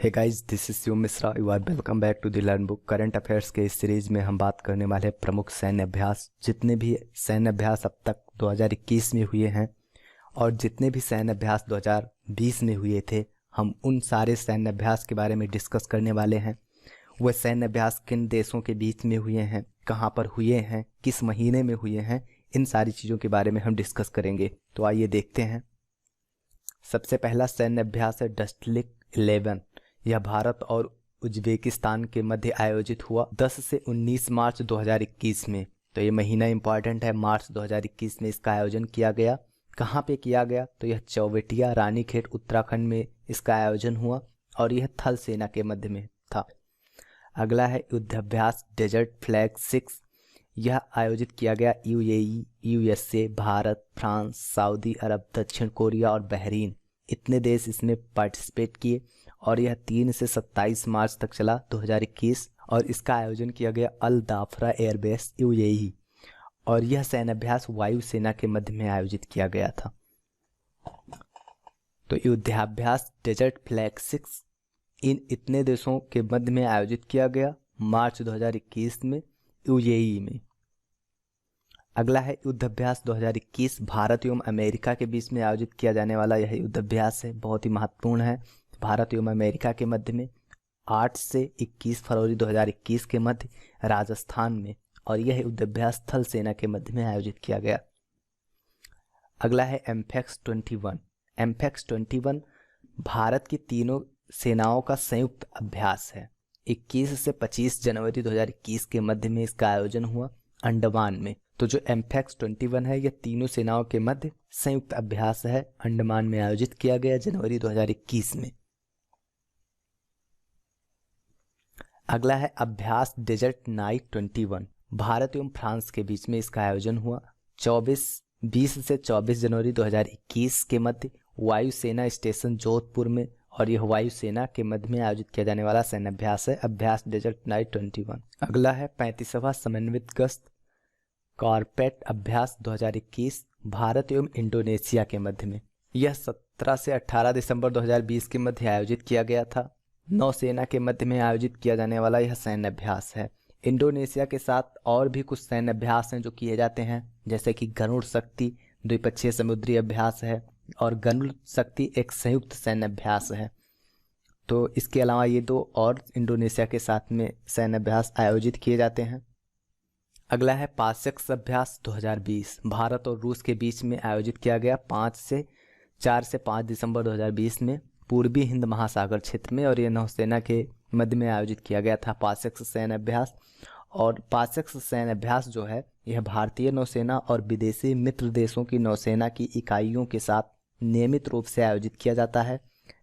Hey guys, this is Shiv Mishra. You are welcome back to the learn book. Current affairs के इस series में हम बात करने वाले हैं प्रमुख सैन्य अभ्यास, जितने भी सैन्य अभ्यास अब तक 2021 में हुए हैं और जितने भी सैन्य अभ्यास 2020 में हुए थे, हम उन सारे सैन्य अभ्यास के बारे में डिस्कस करने वाले हैं। वह सैन्य अभ्यास किन देशों के बीच में हुए हैं, कहाँ पर हुए हैं, किस महीने में हुए हैं, इन सारी चीज़ों के बारे में हम डिस्कस करेंगे। तो आइए देखते हैं। सबसे पहला सैन्य अभ्यास है डस्टलिक 11। यह भारत और उज्बेकिस्तान के मध्य आयोजित हुआ 10 से 19 मार्च 2021 में। तो ये महीना इंपॉर्टेंट है, मार्च 2021 में इसका आयोजन किया गया। कहाँ पे किया गया? तो यह चौबटिया रानीखेत उत्तराखंड में इसका आयोजन हुआ और यह थल सेना के मध्य में था। अगला है युद्धाभ्यास डेजर्ट फ्लैग 6। यह आयोजित किया गया यूएई, यूएसए, भारत, फ्रांस, सऊदी अरब, दक्षिण कोरिया और बहरीन, इतने देश इसमें पार्टिसिपेट किए और यह 3 से 27 मार्च तक चला 2021 और इसका आयोजन किया गया अल दाफरा एयरबेस यूएई और यह सैन्य अभ्यास वायुसेना के मध्य में आयोजित किया गया था। तो युद्धाभ्यास डेजर्ट फ्लैग 6 इन इतने देशों के मध्य में आयोजित किया गया मार्च 2021 में यूएई में। अगला है युद्धाभ्यास 2021, भारत एवं अमेरिका के बीच में आयोजित किया जाने वाला यह युद्धाभ्यास है, बहुत ही महत्वपूर्ण है। भारत एवं अमेरिका के मध्य में 8 से 21 फरवरी 2021 के मध्य राजस्थान में, और यह युद्धाभ्यास थल सेना के मध्य में आयोजित किया गया। अगला है एमफेक्स 21। एमफेक्स 21 भारत की तीनों सेनाओं का संयुक्त अभ्यास है। 21 से 25 जनवरी 2021 के मध्य में इसका आयोजन हुआ अंडमान में। तो जो एमफेक्स 21 है, यह तीनों सेनाओं के मध्य संयुक्त अभ्यास है, अंडमान में आयोजित किया गया जनवरी 2021 में। अगला है अभ्यास डेजर्ट नाइट 21। भारत एवं फ्रांस के बीच में इसका आयोजन हुआ 20 से 24 जनवरी 2021 के मध्य वायुसेना स्टेशन जोधपुर में, और यह वायुसेना के मध्य में आयोजित किया जाने वाला सैन्य अभ्यास है, अभ्यास डेजर्ट नाइट 21। अगला है 35वां समन्वित गश्त कॉर्पेट अभ्यास 2021, भारत एवं इंडोनेशिया के मध्य में। यह 17 से 18 दिसंबर 2020 के मध्य आयोजित किया गया था। नौसेना के मध्य में आयोजित किया जाने वाला यह सैन्य अभ्यास है। इंडोनेशिया के साथ और भी कुछ सैन्य अभ्यास हैं जो किए जाते हैं, जैसे कि गरुड़ शक्ति द्विपक्षीय समुद्री अभ्यास है और गरुड़ शक्ति एक संयुक्त सैन्य अभ्यास है। तो इसके अलावा ये दो और इंडोनेशिया के साथ में सैन्य अभ्यास आयोजित किए जाते हैं। अगला है पासेक्स अभ्यास 2020, भारत और रूस के बीच में आयोजित किया गया 4 से 5 दिसंबर 2020 में पूर्वी हिंद महासागर क्षेत्र में, और यह नौसेना के मध्य में आयोजित किया गया था पासेक्स सैन्य अभ्यास। और पासेक्स सैन्य अभ्यास जो है, यह भारतीय नौसेना और विदेशी मित्र देशों की नौसेना की इकाइयों के साथ नियमित रूप से आयोजित किया जाता है,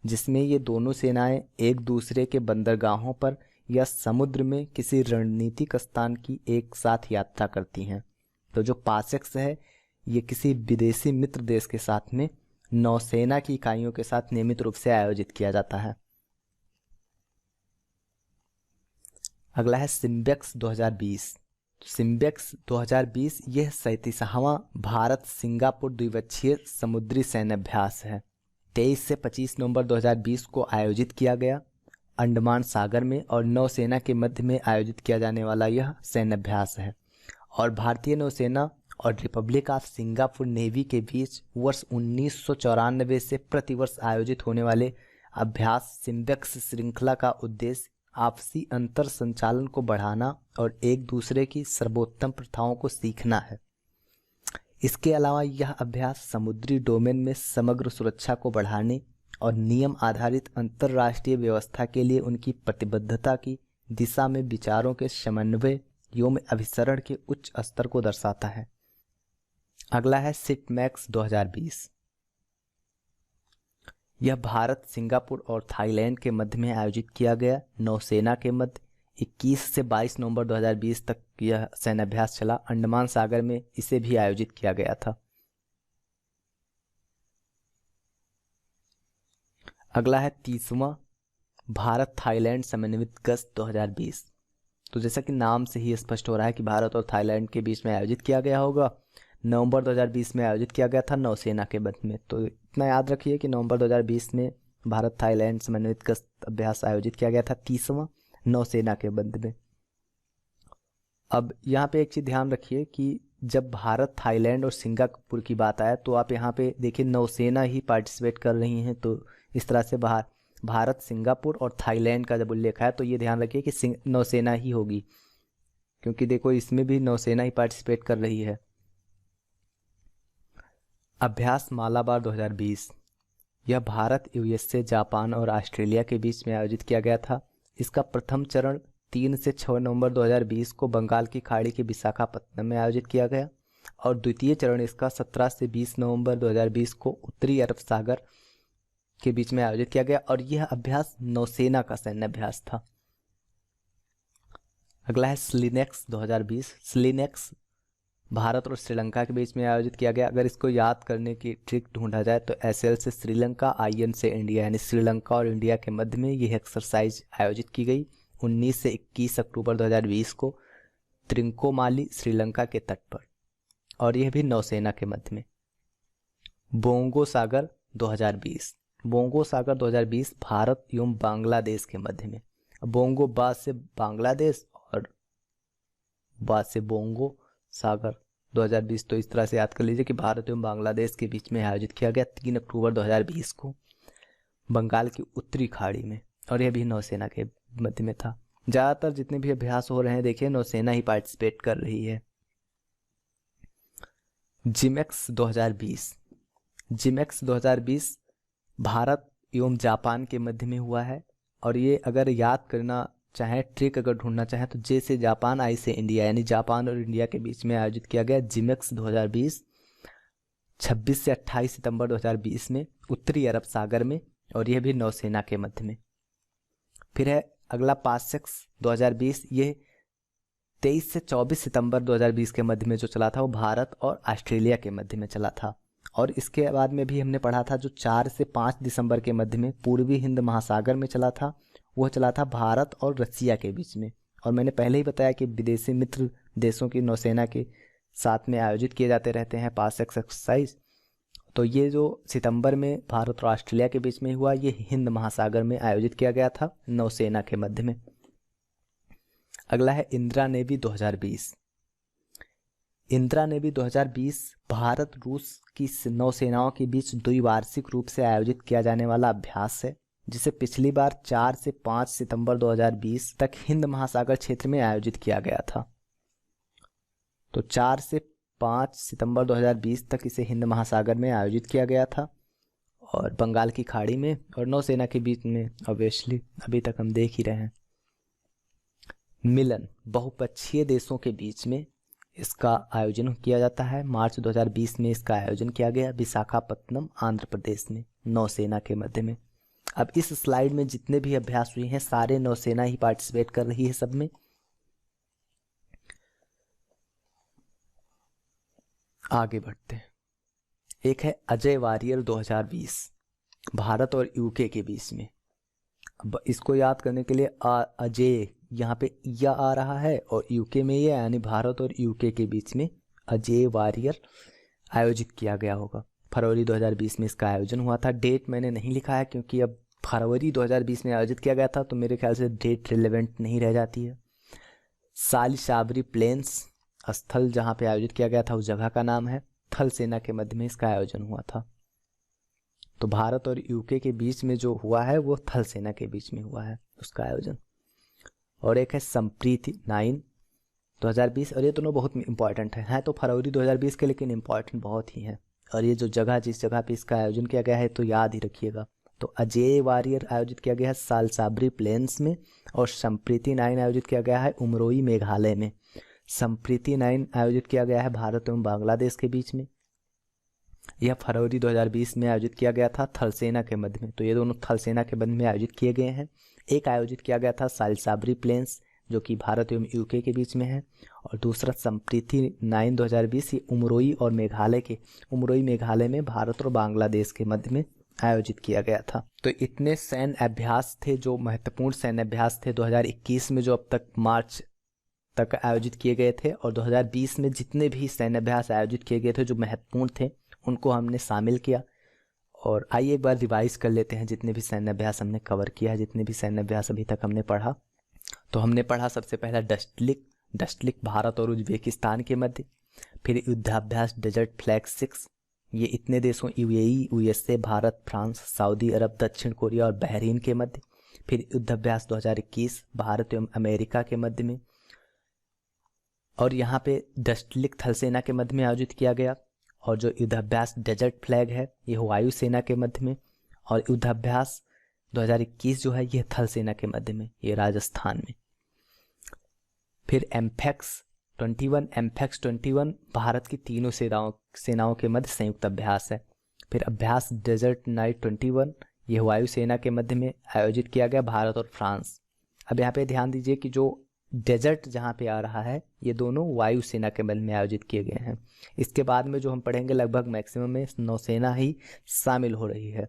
जिसमें ये दोनों सेनाएं एक दूसरे के बंदरगाहों पर या समुद्र में किसी रणनीतिक स्थान की एक साथ यात्रा करती हैं। तो जो पासेक्स है, ये किसी विदेशी मित्र देश के साथ में नौसेना की इकाइयों के साथ नियमित रूप से आयोजित किया जाता है। अगला है सिम्बेक्स 2020। सिम्बेक्स 2020 यह 37वां भारत सिंगापुर द्विपक्षीय समुद्री सैन्य अभ्यास है। 23 से 25 नवंबर 2020 को आयोजित किया गया अंडमान सागर में, और नौसेना के मध्य में आयोजित किया जाने वाला यह सैन्य अभ्यास है। और भारतीय नौसेना और रिपब्लिक ऑफ सिंगापुर नेवी के बीच वर्ष 1994 से प्रतिवर्ष आयोजित होने वाले अभ्यास सिम्बेक्स श्रृंखला का उद्देश्य आपसी अंतर संचालन को बढ़ाना और एक दूसरे की सर्वोत्तम प्रथाओं को सीखना है। इसके अलावा यह अभ्यास समुद्री डोमेन में समग्र सुरक्षा को बढ़ाने और नियम आधारित अंतर्राष्ट्रीय व्यवस्था के लिए उनकी प्रतिबद्धता की दिशा में विचारों के समन्वय एवं अभिसरण के उच्च स्तर को दर्शाता है। अगला है सिटमैक्स 2020। यह भारत, सिंगापुर और थाईलैंड के मध्य में आयोजित किया गया नौसेना के मध्य 21 से 22 नवंबर 2020 तक यह सैन्य अभ्यास चला। अंडमान सागर में इसे भी आयोजित किया गया था। अगला है 30वां भारत थाईलैंड समन्वित गश्त 2020। तो जैसा कि नाम से ही स्पष्ट हो रहा है कि भारत और थाईलैंड के बीच में आयोजित किया गया होगा। नवंबर 2020 में आयोजित किया गया था नौसेना के मध्य में। तो इतना याद रखिए कि नवंबर 2020 में भारत थाईलैंड समन्वित गश्त अभ्यास आयोजित किया गया था 30वां नौसेना के मध्य में। अब यहाँ पे एक चीज़ ध्यान रखिए कि जब भारत थाईलैंड और सिंगापुर की बात आए तो आप यहाँ पे देखिए नौसेना ही पार्टिसिपेट कर रही हैं, तो इस तरह से भारत सिंगापुर और थाईलैंड का जब उल्लेख है तो ये ध्यान रखिए कि नौसेना ही होगी, क्योंकि देखो इसमें भी नौसेना ही पार्टिसिपेट कर रही है। अभ्यास मालाबार 2020, यह भारत, यूएसए, जापान और ऑस्ट्रेलिया के बीच में आयोजित किया गया था। इसका प्रथम चरण 3 से 6 नवंबर 2020 को बंगाल की खाड़ी के विशाखापत्तनम में आयोजित किया गया और द्वितीय चरण इसका 17 से 20 नवंबर 2020 को उत्तरी अरब सागर के बीच में आयोजित किया गया और यह अभ्यास नौसेना का सैन्य अभ्यास था। अगला है स्लिनेक्स 2020। स्लिनेक्स भारत और श्रीलंका के बीच में आयोजित किया गया। अगर इसको याद करने की ट्रिक ढूंढा जाए तो SL से श्रीलंका, IN से इंडिया, यानी श्रीलंका और इंडिया के मध्य में यह एक्सरसाइज आयोजित की गई 19 से 21 अक्टूबर 2020 को त्रिंकोमाली, श्रीलंका के तट पर, और यह भी नौसेना के मध्य में। बोंगो सागर 2020, बोंगो सागर 2020 भारत एवं बांग्लादेश के मध्य में। बोंगो बा से बांग्लादेश और बा से बोंगो सागर 2020, तो इस तरह से याद कर लीजिए कि भारत एवं बांग्लादेश के बीच में आयोजित किया गया 3 अक्टूबर 2020 को बंगाल की उत्तरी खाड़ी में, और यह भी नौसेना के मध्य में था। ज़्यादातर जितने भी अभ्यास हो रहे हैं देखिए नौसेना ही पार्टिसिपेट कर रही है। जिमेक्स 2020, जिमेक्स 2020 भारत एवं जापान के मध्य में हुआ है, और ये अगर याद करना चाहे, ट्रिक अगर ढूंढना चाहे तो जे से जापान, आई से इंडिया, यानी जापान और इंडिया के बीच में आयोजित किया गया जिमेक्स 2020 26 से 28 सितंबर 2020 में उत्तरी अरब सागर में, और यह भी नौसेना के मध्य में। फिर है अगला पासेक्स 2020, ये 23 से 24 सितंबर 2020 के मध्य में जो चला था वो भारत और ऑस्ट्रेलिया के मध्य में चला था। और इसके बाद में भी हमने पढ़ा था जो 4 से 5 दिसंबर के मध्य में पूर्वी हिंद महासागर में चला था, वह चला था भारत और रसिया के बीच में। और मैंने पहले ही बताया कि विदेशी मित्र देशों की नौसेना के साथ में आयोजित किए जाते रहते हैं पासेक्स एक्सरसाइज। तो ये जो सितंबर में भारत और ऑस्ट्रेलिया के बीच में हुआ, ये हिंद महासागर में आयोजित किया गया था नौसेना के मध्य में। अगला है इंदिरा नेवी 2020। इंदिरा नेवी 2020 भारत रूस की नौसेनाओं के बीच द्विवार्षिक रूप से आयोजित किया जाने वाला अभ्यास है, जिसे पिछली बार 4 से 5 सितंबर 2020 तक हिंद महासागर क्षेत्र में आयोजित किया गया था। तो 4 से 5 सितंबर 2020 तक इसे हिंद महासागर में आयोजित किया गया था और बंगाल की खाड़ी में और नौसेना के बीच में ऑब्वियसली अभी तक हम देख ही रहे हैं। मिलन बहुपक्षीय देशों के बीच में इसका आयोजन किया जाता है। मार्च 2020 में इसका आयोजन किया गया विशाखापत्तनम, आंध्र प्रदेश में, नौसेना के मध्य में। अब इस स्लाइड में जितने भी अभ्यास हुए हैं सारे नौसेना ही पार्टिसिपेट कर रही है सब में। आगे बढ़ते हैं। एक है अजय वारियर 2020 भारत और यूके के बीच में। अब इसको याद करने के लिए अजय यहाँ पे या आ रहा है और यूके में ये, यानी भारत और यूके के बीच में अजय वारियर आयोजित किया गया होगा। फरवरी 2020 में इसका आयोजन हुआ था। डेट मैंने नहीं लिखा है क्योंकि अब फरवरी 2020 में आयोजित किया गया था तो मेरे ख्याल से डेट रिलेवेंट नहीं रह जाती है। सालिशाबरी प्लेन्स स्थल जहाँ पे आयोजित किया गया था उस जगह का नाम है। थल सेना के मध्य में इसका आयोजन हुआ था। तो भारत और यूके के बीच में जो हुआ है वो थल सेना के बीच में हुआ है उसका आयोजन। और एक है संप्रीति 9 2020, और ये दोनों बहुत इंपॉर्टेंट है तो फरवरी 2020 के, लेकिन इंपॉर्टेंट बहुत ही है। और ये जो जगह जिस जगह पे इसका आयोजन किया गया है तो याद ही रखिएगा। तो अजय वारियर आयोजित किया गया है सालसाबरी प्लेन्स में और संप्रीति 9 आयोजित किया गया है उमरोई मेघालय में। संप्रीति 9 आयोजित किया गया है भारत एवं बांग्लादेश के बीच में। यह फरवरी 2020 में आयोजित किया गया था थल सेना के मध्य में। तो ये दोनों थल सेना के मध्य में आयोजित किए गए हैं। एक आयोजित किया गया था सालसाबरी प्लेन्स जो कि भारत एवं यूके के बीच में है, और दूसरा संप्रीति 9 2020 ये उमरोई और मेघालय के, उमरोई मेघालय में भारत और बांग्लादेश के मध्य में आयोजित किया गया था। तो इतने सैन्य अभ्यास थे जो महत्वपूर्ण सैन्य अभ्यास थे 2021 में जो अब तक मार्च तक आयोजित किए गए थे, और 2020 में जितने भी सैन्य अभ्यास आयोजित किए गए थे जो महत्वपूर्ण थे उनको हमने शामिल किया और आइए एक बार रिवाइज कर लेते हैं जितने भी सैन्य अभ्यास हमने कवर किया है, जितने भी सैन्य अभ्यास अभी तक हमने पढ़ा। तो हमने पढ़ा सबसे पहला डस्टलिक भारत और उज्बेकिस्तान के मध्य। फिर युद्धाभ्यास डेजर्ट फ्लैग 6, ये इतने देशों यूएई, यूएसए, भारत, फ्रांस, सऊदी अरब, दक्षिण कोरिया और बहरीन के मध्य। फिर युद्धाभ्यास 2021 भारत एवं अमेरिका के मध्य में, और यहाँ पे डस्टलिक थल सेना के मध्य में आयोजित किया गया। और जो युद्धाभ्यास डेजर्ट फ्लैग है ये वायुसेना के मध्य में, और युद्धाभ्यास 2021 जो है ये थल सेना के मध्य में, ये राजस्थान में। फिर एम्फेक्स 21 भारत की तीनों सेनाओं के मध्य संयुक्त अभ्यास है। फिर अभ्यास डेजर्ट नाइट 21 ये वायुसेना के मध्य में आयोजित किया गया, भारत और फ्रांस। अब यहाँ पे ध्यान दीजिए कि जो डेजर्ट जहाँ पे आ रहा है ये दोनों वायुसेना के मध्य में आयोजित किए गए हैं। इसके बाद में जो हम पढ़ेंगे लगभग मैक्सिमम में नौसेना ही शामिल हो रही है।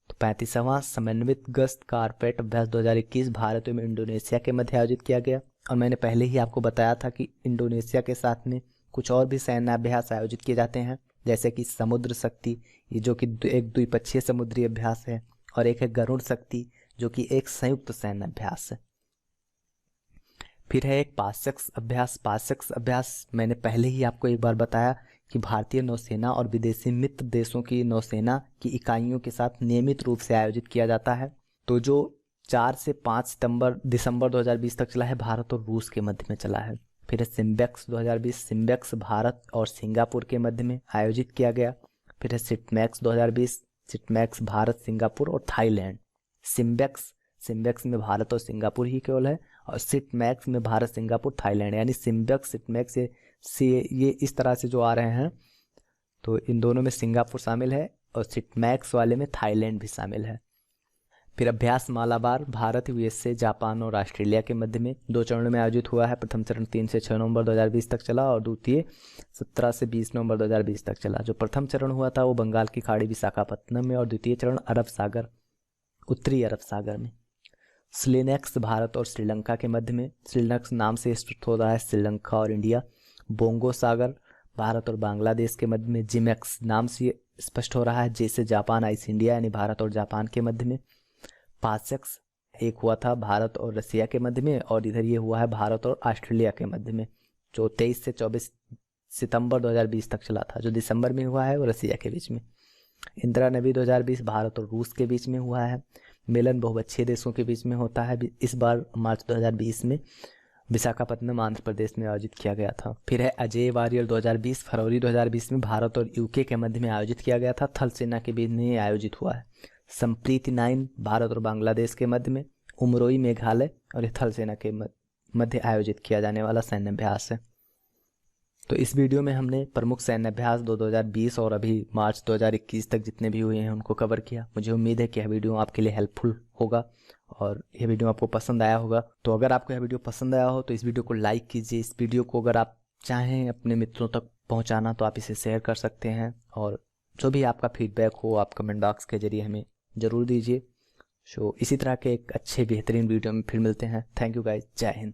तो 35वां समन्वित गश्त कारपेट अभ्यास 2021 भारत एवं इंडोनेशिया के मध्य आयोजित किया गया। और मैंने पहले ही आपको बताया था कि इंडोनेशिया के साथ में कुछ और भी सैन्य अभ्यास आयोजित किए जाते हैं, जैसे कि समुद्र शक्ति, ये जो कि एक द्विपक्षीय समुद्री अभ्यास है, और एक है गरुड़ शक्ति जो कि एक संयुक्त सैन्य अभ्यास है। फिर है एक पासक्स अभ्यास मैंने पहले ही आपको एक बार बताया कि भारतीय नौसेना और विदेशी मित्र देशों की नौसेना की इकाइयों के साथ नियमित रूप से आयोजित किया जाता है। तो जो 4 से 5 दिसंबर 2020 तक चला है, भारत और रूस के मध्य में चला है। फिर है सिम्बेक्स 2020, सिम्बेक्स भारत और सिंगापुर के मध्य में आयोजित किया गया। फिर है सिटमैक्स 2020, सिटमैक्स भारत, सिंगापुर और थाईलैंड। सिम्बेक्स में भारत और सिंगापुर ही केवल है, और सिटमैक्स में भारत, सिंगापुर, थाईलैंड, यानी सिम्बेक्स सिटमैक्स ये इस तरह से जो आ रहे हैं। तो इन दोनों में सिंगापुर शामिल है और सिटमैक्स वाले में थाईलैंड भी शामिल है। फिर अभ्यास मालाबार भारत, यूएसए, जापान और ऑस्ट्रेलिया के मध्य में 2 चरणों में आयोजित हुआ है। प्रथम चरण 3 से 6 नवंबर 2020 तक चला और द्वितीय 17 से 20 नवंबर 2020 तक चला। जो प्रथम चरण हुआ था वो बंगाल की खाड़ी विशाखापत्तनम में, और द्वितीय चरण उत्तरी अरब सागर में। स्लिनेक्स भारत और श्रीलंका के मध्य में, श्रीलंक्स नाम से स्पष्ट हो रहा है श्रीलंका और इंडिया। बोंगो सागर भारत और बांग्लादेश के मध्य में, जिमेक्स नाम से स्पष्ट हो रहा है जैसे जापान आइस इंडिया, यानी भारत और जापान के मध्य में। पासेक्स एक हुआ था भारत और रसिया के मध्य में, और इधर ये हुआ है भारत और ऑस्ट्रेलिया के मध्य में, जो 23 से 24 सितंबर 2020 तक चला था। जो दिसंबर में हुआ है वो रसिया के बीच में। इंदिरा नवी 2020 भारत और रूस के बीच में हुआ है। मिलन बहुपक्षीय देशों के बीच में होता है, इस बार मार्च 2020 में विशाखापत्तनम आंध्र प्रदेश में आयोजित किया गया था। फिर है अजय वारियर 2020 फरवरी 2020 में भारत और यूके के मध्य में आयोजित किया गया था, थल सेना के बीच में आयोजित हुआ है। संप्रीति 9 भारत और बांग्लादेश के मध्य में, उमरोई मेघालय और थल सेना के मध्य आयोजित किया जाने वाला सैन्य अभ्यास है। तो इस वीडियो में हमने प्रमुख सैन्य अभ्यास 2020 और अभी मार्च 2021 तक जितने भी हुए हैं उनको कवर किया। मुझे उम्मीद है कि यह वीडियो आपके लिए हेल्पफुल होगा और यह वीडियो आपको पसंद आया होगा। तो अगर आपको यह वीडियो पसंद आया हो तो इस वीडियो को लाइक कीजिए। इस वीडियो को अगर आप चाहें अपने मित्रों तक पहुंचाना तो आप इसे शेयर कर सकते हैं, और जो भी आपका फीडबैक हो आप कमेंट बॉक्स के जरिए हमें ज़रूर दीजिए। इसी तरह के एक अच्छे बेहतरीन वीडियो में फिर मिलते हैं। थैंक यू गाइस, जय हिंद।